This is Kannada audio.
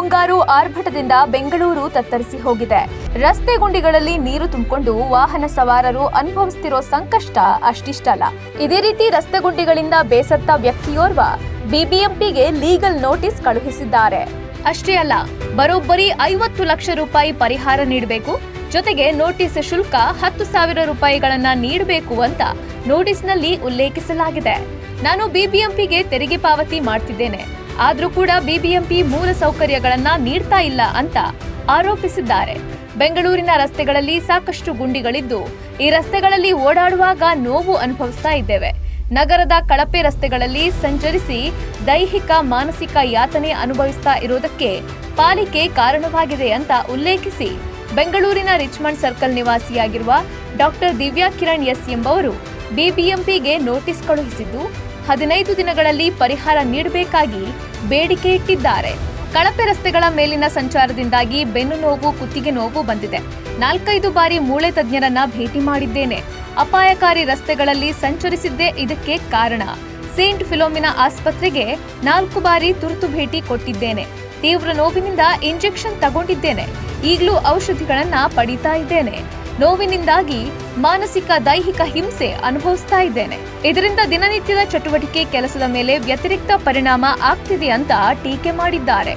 ಮುಂಗಾರು ಆರ್ಭಟದಿಂದ ಬೆಂಗಳೂರು ತತ್ತರಿಸಿ ಹೋಗಿದೆ. ರಸ್ತೆ ಗುಂಡಿಗಳಲ್ಲಿ ನೀರು ತುಂಬಿಕೊಂಡು ವಾಹನ ಸವಾರರು ಅನುಭವಿಸುತ್ತಿರೋ ಸಂಕಷ್ಟ ಅಷ್ಟಿಷ್ಟಲ್ಲ. ಇದೇ ರೀತಿ ರಸ್ತೆ ಗುಂಡಿಗಳಿಂದ ಬೇಸತ್ತ ವ್ಯಕ್ತಿಯೋರ್ವ ಬಿಬಿಎಂಪಿಗೆ ಲೀಗಲ್ ನೋಟಿಸ್ ಕಳುಹಿಸಿದ್ದಾರೆ. ಅಷ್ಟೇ ಅಲ್ಲ, ಬರೋಬ್ಬರಿ 50 ಲಕ್ಷ ರೂಪಾಯಿ ಪರಿಹಾರ ನೀಡಬೇಕು, ಜೊತೆಗೆ ನೋಟಿಸ್ ಶುಲ್ಕ 10,000 ರೂಪಾಯಿಗಳನ್ನ ನೀಡಬೇಕು ಅಂತ ನೋಟಿಸ್ನಲ್ಲಿ ಉಲ್ಲೇಖಿಸಲಾಗಿದೆ. ನಾನು ಬಿಬಿಎಂಪಿಗೆ ತೆರಿಗೆ ಪಾವತಿ ಮಾಡ್ತಿದ್ದೇನೆ, ಆದ್ರೂ ಕೂಡ ಬಿಬಿಎಂಪಿ ಮೂಲ ಸೌಕರ್ಯಗಳನ್ನ ನೀಡ್ತಾ ಇಲ್ಲ ಅಂತ ಆರೋಪಿಸಿದ್ದಾರೆ. ಬೆಂಗಳೂರಿನ ರಸ್ತೆಗಳಲ್ಲಿ ಸಾಕಷ್ಟು ಗುಂಡಿಗಳಿದ್ದು, ಈ ರಸ್ತೆಗಳಲ್ಲಿ ಓಡಾಡುವಾಗ ನೋವು ಅನುಭವಿಸ್ತಾ ಇದ್ದೇವೆ. ನಗರದ ಕಳಪೆ ರಸ್ತೆಗಳಲ್ಲಿ ಸಂಚರಿಸಿ ದೈಹಿಕ ಮಾನಸಿಕ ಯಾತನೆ ಅನುಭವಿಸ್ತಾ ಇರೋದಕ್ಕೆ ಪಾಲಿಕೆ ಕಾರಣವಾಗಿದೆ ಅಂತ ಉಲ್ಲೇಖಿಸಿ ಬೆಂಗಳೂರಿನ ರಿಚ್ಮಂಡ್ ಸರ್ಕಲ್ ನಿವಾಸಿಯಾಗಿರುವ ಡಾಕ್ಟರ್ ದಿವ್ಯಾ ಕಿರಣ್ ಎಸ್ ಎಂಬವರು ಬಿಬಿಎಂಪಿಗೆ ನೋಟಿಸ್ ಕಳುಹಿಸಿದ್ದು 15 ದಿನಗಳಲ್ಲಿ ಪರಿಹಾರ ನೀಡಬೇಕಾಗಿ ಬೇಡಿಕೆ ಇಟ್ಟಿದ್ದಾರೆ. ಕಳಪೆ ರಸ್ತೆಗಳ ಮೇಲಿನ ಸಂಚಾರದಿಂದಾಗಿ ಬೆನ್ನು ನೋವು, ಕುತ್ತಿಗೆ ನೋವು ಬಂದಿದೆ. 4-5 ಬಾರಿ ಮೂಳೆ ತಜ್ಞರನ್ನ ಭೇಟಿ ಮಾಡಿದ್ದೇನೆ. ಅಪಾಯಕಾರಿ ರಸ್ತೆಗಳಲ್ಲಿ ಸಂಚರಿಸಿದ್ದೇ ಇದಕ್ಕೆ ಕಾರಣ. ಸೇಂಟ್ ಫಿಲೋಮಿನಾ ಆಸ್ಪತ್ರೆಗೆ 4 ಬಾರಿ ತುರ್ತು ಭೇಟಿ ಕೊಟ್ಟಿದ್ದೇನೆ. ತೀವ್ರ ನೋವಿನಿಂದ ಇಂಜೆಕ್ಷನ್ ತಗೊಂಡಿದ್ದೇನೆ. ಈಗಲೂ ಔಷಧಿಗಳನ್ನ ಪಡಿತಾ ಇದ್ದೇನೆ. ನೋವಿನಿಂದಾಗಿ ಮಾನಸಿಕ ದೈಹಿಕ ಹಿಂಸೆ ಅನುಭವಿಸ್ತಾ ಇದ್ದೇನೆ. ಇದರಿಂದ ದಿನನಿತ್ಯದ ಚಟುವಟಿಕೆ ಕೆಲಸದ ಮೇಲೆ ವ್ಯತಿರಿಕ್ತ ಪರಿಣಾಮ ಆಗ್ತಿದೆ ಅಂತ ಟೀಕೆ ಮಾಡಿದ್ದಾರೆ.